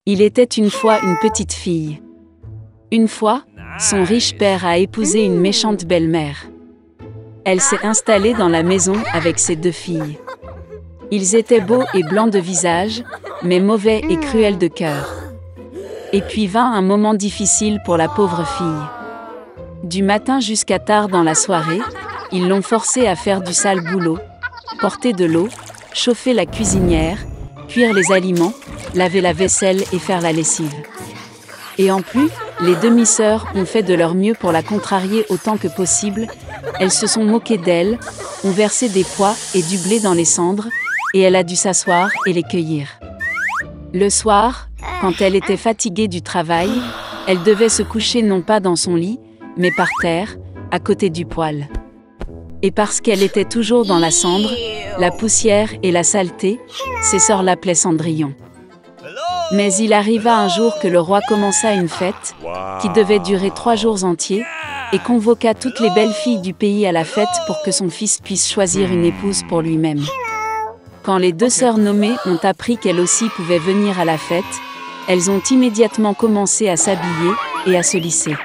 Il était une fois une petite fille. Une fois, son riche père a épousé une méchante belle-mère. Elle s'est installée dans la maison avec ses 2 filles. Ils étaient beaux et blancs de visage, mais mauvais et cruels de cœur. Et puis vint un moment difficile pour la pauvre fille. Du matin jusqu'à tard dans la soirée, ils l'ont forcée à faire du sale boulot, porter de l'eau, chauffer la cuisinière, cuire les aliments, laver la vaisselle et faire la lessive. Et en plus, les demi-sœurs ont fait de leur mieux pour la contrarier autant que possible. Elles se sont moquées d'elle, ont versé des pois et du blé dans les cendres, et elle a dû s'asseoir et les cueillir. Le soir, quand elle était fatiguée du travail, elle devait se coucher non pas dans son lit, mais par terre, à côté du poêle. Et parce qu'elle était toujours dans la cendre, la poussière et la saleté, ses sœurs l'appelaient Cendrillon. Mais il arriva un jour que le roi commença une fête, qui devait durer 3 jours entiers, et convoqua toutes les belles filles du pays à la fête pour que son fils puisse choisir une épouse pour lui-même. Quand les 2 sœurs nommées ont appris qu'elles aussi pouvaient venir à la fête, elles ont immédiatement commencé à s'habiller et à se lisser.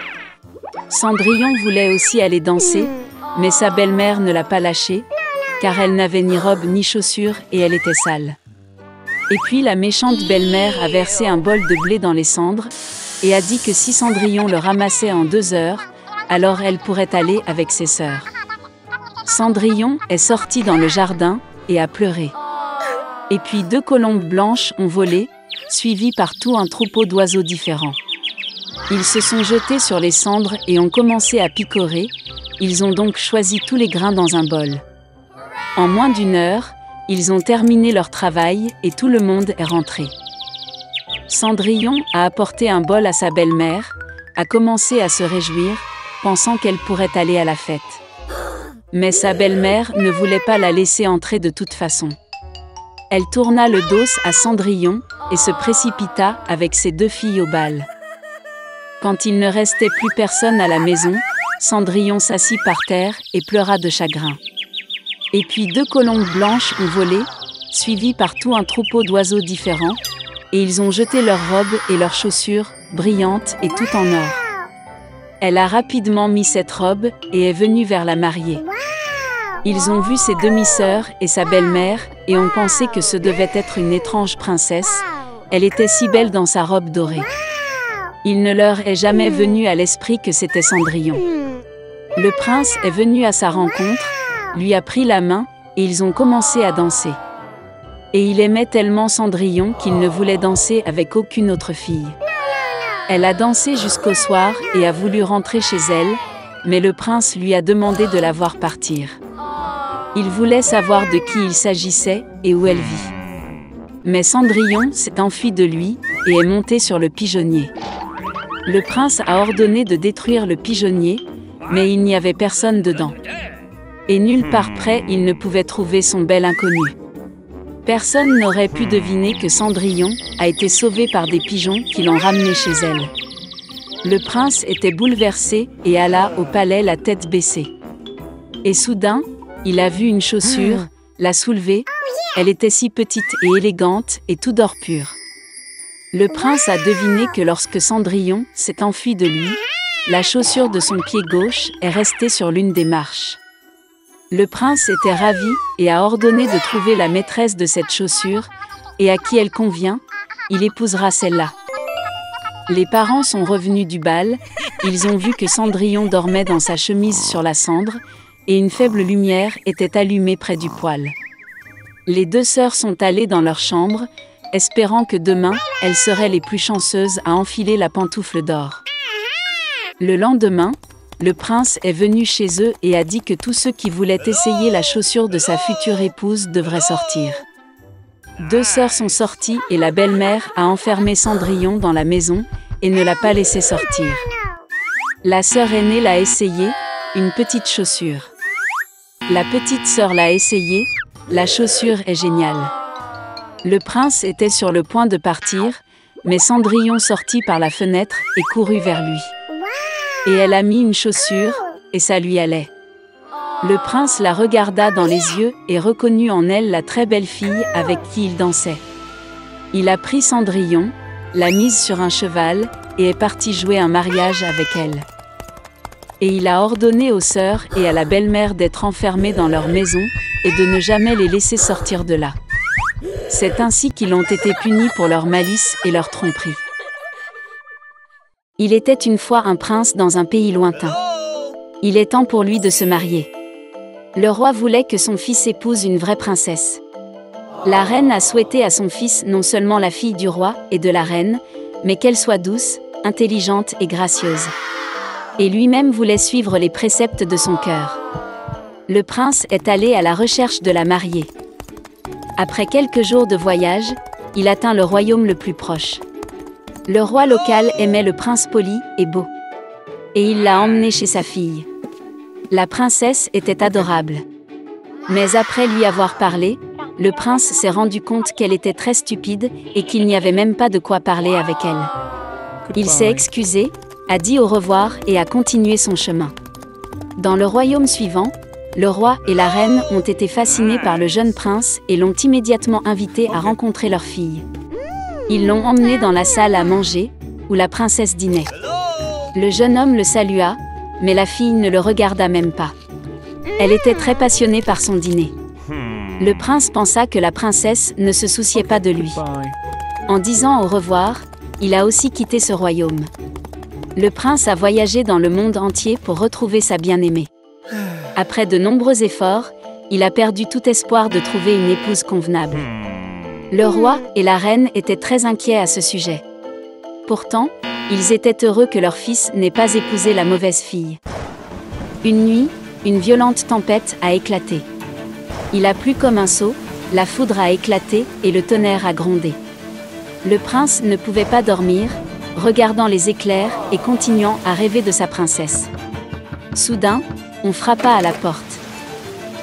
Cendrillon voulait aussi aller danser, mais sa belle-mère ne l'a pas lâchée, car elle n'avait ni robe ni chaussures et elle était sale. Et puis la méchante belle-mère a versé un bol de blé dans les cendres, et a dit que si Cendrillon le ramassait en 2 heures, alors elle pourrait aller avec ses sœurs. Cendrillon est sorti dans le jardin, et a pleuré. Et puis 2 colombes blanches ont volé, suivies par tout un troupeau d'oiseaux différents. Ils se sont jetés sur les cendres et ont commencé à picorer, ils ont donc choisi tous les grains dans un bol. En moins d'1 heure, ils ont terminé leur travail et tout le monde est rentré. Cendrillon a apporté un bol à sa belle-mère, a commencé à se réjouir, pensant qu'elle pourrait aller à la fête. Mais sa belle-mère ne voulait pas la laisser entrer de toute façon. Elle tourna le dos à Cendrillon et se précipita avec ses 2 filles au bal. Quand il ne restait plus personne à la maison, Cendrillon s'assit par terre et pleura de chagrin. Et puis 2 colombes blanches ont volé, suivies par tout un troupeau d'oiseaux différents, et ils ont jeté leurs robes et leurs chaussures, brillantes et tout en or. Elle a rapidement mis cette robe et est venue vers la mariée. Ils ont vu ses demi-sœurs et sa belle-mère et ont pensé que ce devait être une étrange princesse. Elle était si belle dans sa robe dorée. Il ne leur est jamais venu à l'esprit que c'était Cendrillon. Le prince est venu à sa rencontre, lui a pris la main et ils ont commencé à danser. Et il aimait tellement Cendrillon qu'il ne voulait danser avec aucune autre fille. Elle a dansé jusqu'au soir et a voulu rentrer chez elle, mais le prince lui a demandé de la voir partir. Il voulait savoir de qui il s'agissait et où elle vit. Mais Cendrillon s'est enfui de lui et est monté sur le pigeonnier. Le prince a ordonné de détruire le pigeonnier, mais il n'y avait personne dedans. Et nulle part près il ne pouvait trouver son bel inconnu. Personne n'aurait pu deviner que Cendrillon a été sauvée par des pigeons qui l'ont ramenée chez elle. Le prince était bouleversé et alla au palais la tête baissée. Et soudain, il a vu une chaussure, l'a soulevée, elle était si petite et élégante et tout d'or pur. Le prince a deviné que lorsque Cendrillon s'est enfui de lui, la chaussure de son pied gauche est restée sur l'une des marches. Le prince était ravi et a ordonné de trouver la maîtresse de cette chaussure, et à qui elle convient, il épousera celle-là. Les parents sont revenus du bal, ils ont vu que Cendrillon dormait dans sa chemise sur la cendre, et une faible lumière était allumée près du poêle. Les 2 sœurs sont allées dans leur chambre, espérant que demain, elles seraient les plus chanceuses à enfiler la pantoufle d'or. Le lendemain, le prince est venu chez eux et a dit que tous ceux qui voulaient essayer la chaussure de sa future épouse devraient sortir. 2 sœurs sont sorties et la belle-mère a enfermé Cendrillon dans la maison et ne l'a pas laissé sortir. La sœur aînée l'a essayé, une petite chaussure. La petite sœur l'a essayé, la chaussure est géniale. Le prince était sur le point de partir, mais Cendrillon sortit par la fenêtre et courut vers lui. Et elle a mis une chaussure, et ça lui allait. Le prince la regarda dans les yeux et reconnut en elle la très belle fille avec qui il dansait. Il a pris Cendrillon, l'a mise sur un cheval, et est parti jouer un mariage avec elle. Et il a ordonné aux sœurs et à la belle-mère d'être enfermées dans leur maison, et de ne jamais les laisser sortir de là. C'est ainsi qu'ils ont été punis pour leur malice et leur tromperie. Il était une fois un prince dans un pays lointain. Il est temps pour lui de se marier. Le roi voulait que son fils épouse une vraie princesse. La reine a souhaité à son fils non seulement la fille du roi et de la reine, mais qu'elle soit douce, intelligente et gracieuse. Et lui-même voulait suivre les préceptes de son cœur. Le prince est allé à la recherche de la mariée. Après quelques jours de voyage, il atteint le royaume le plus proche. Le roi local aimait le prince poli et beau. Et il l'a emmené chez sa fille. La princesse était adorable. Mais après lui avoir parlé, le prince s'est rendu compte qu'elle était très stupide et qu'il n'y avait même pas de quoi parler avec elle. Il s'est excusé, a dit au revoir et a continué son chemin. Dans le royaume suivant, le roi et la reine ont été fascinés par le jeune prince et l'ont immédiatement invité à rencontrer leur fille. Ils l'ont emmené dans la salle à manger, où la princesse dînait. Le jeune homme le salua, mais la fille ne le regarda même pas. Elle était très passionnée par son dîner. Le prince pensa que la princesse ne se souciait pas de lui. En disant au revoir, il a aussi quitté ce royaume. Le prince a voyagé dans le monde entier pour retrouver sa bien-aimée. Après de nombreux efforts, il a perdu tout espoir de trouver une épouse convenable. Le roi et la reine étaient très inquiets à ce sujet. Pourtant, ils étaient heureux que leur fils n'ait pas épousé la mauvaise fille. Une nuit, une violente tempête a éclaté. Il a plu comme un seau, la foudre a éclaté et le tonnerre a grondé. Le prince ne pouvait pas dormir, regardant les éclairs et continuant à rêver de sa princesse. Soudain, on frappa à la porte.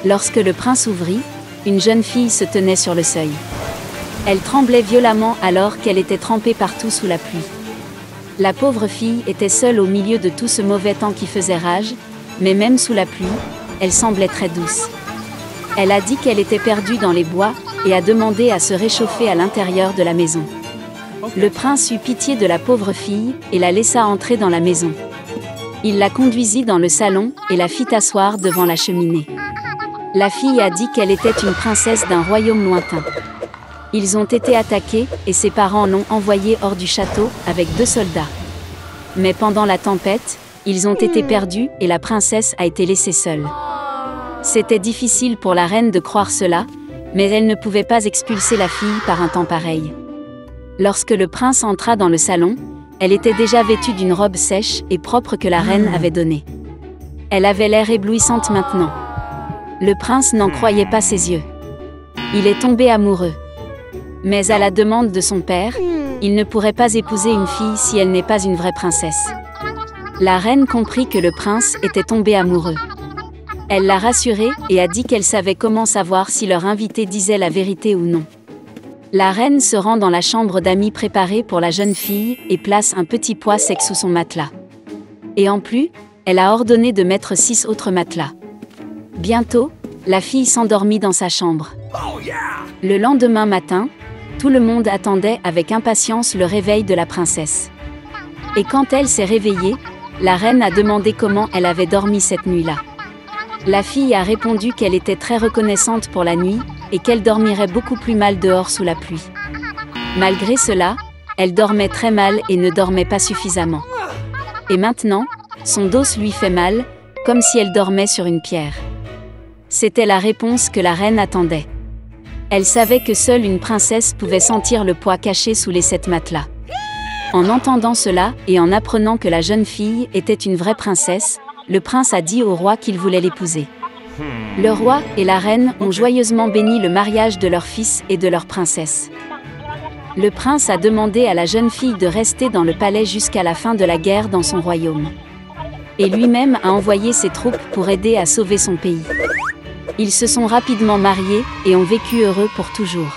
Lorsque le prince ouvrit, une jeune fille se tenait sur le seuil. Elle tremblait violemment alors qu'elle était trempée partout sous la pluie. La pauvre fille était seule au milieu de tout ce mauvais temps qui faisait rage, mais même sous la pluie, elle semblait très douce. Elle a dit qu'elle était perdue dans les bois et a demandé à se réchauffer à l'intérieur de la maison. Le prince eut pitié de la pauvre fille et la laissa entrer dans la maison. Il la conduisit dans le salon et la fit asseoir devant la cheminée. La fille a dit qu'elle était une princesse d'un royaume lointain. Ils ont été attaqués et ses parents l'ont envoyée hors du château avec 2 soldats. Mais pendant la tempête, ils ont été perdus et la princesse a été laissée seule. C'était difficile pour la reine de croire cela, mais elle ne pouvait pas expulser la fille par un temps pareil. Lorsque le prince entra dans le salon, elle était déjà vêtue d'une robe sèche et propre que la reine avait donnée. Elle avait l'air éblouissante maintenant. Le prince n'en croyait pas ses yeux. Il est tombé amoureux. Mais à la demande de son père, il ne pourrait pas épouser une fille si elle n'est pas une vraie princesse. La reine comprit que le prince était tombé amoureux. Elle l'a rassuré et a dit qu'elle savait comment savoir si leur invité disait la vérité ou non. La reine se rend dans la chambre d'amis préparée pour la jeune fille et place un petit poids sec sous son matelas. Et en plus, elle a ordonné de mettre 6 autres matelas. Bientôt, la fille s'endormit dans sa chambre. Le lendemain matin, tout le monde attendait avec impatience le réveil de la princesse. Et quand elle s'est réveillée, la reine a demandé comment elle avait dormi cette nuit-là. La fille a répondu qu'elle était très reconnaissante pour la nuit et qu'elle dormirait beaucoup plus mal dehors sous la pluie. Malgré cela, elle dormait très mal et ne dormait pas suffisamment. Et maintenant, son dos lui fait mal, comme si elle dormait sur une pierre. C'était la réponse que la reine attendait. Elle savait que seule une princesse pouvait sentir le poids caché sous les 7 matelas. En entendant cela et en apprenant que la jeune fille était une vraie princesse, le prince a dit au roi qu'il voulait l'épouser. Le roi et la reine ont joyeusement béni le mariage de leur fils et de leur princesse. Le prince a demandé à la jeune fille de rester dans le palais jusqu'à la fin de la guerre dans son royaume. Et lui-même a envoyé ses troupes pour aider à sauver son pays. Ils se sont rapidement mariés et ont vécu heureux pour toujours.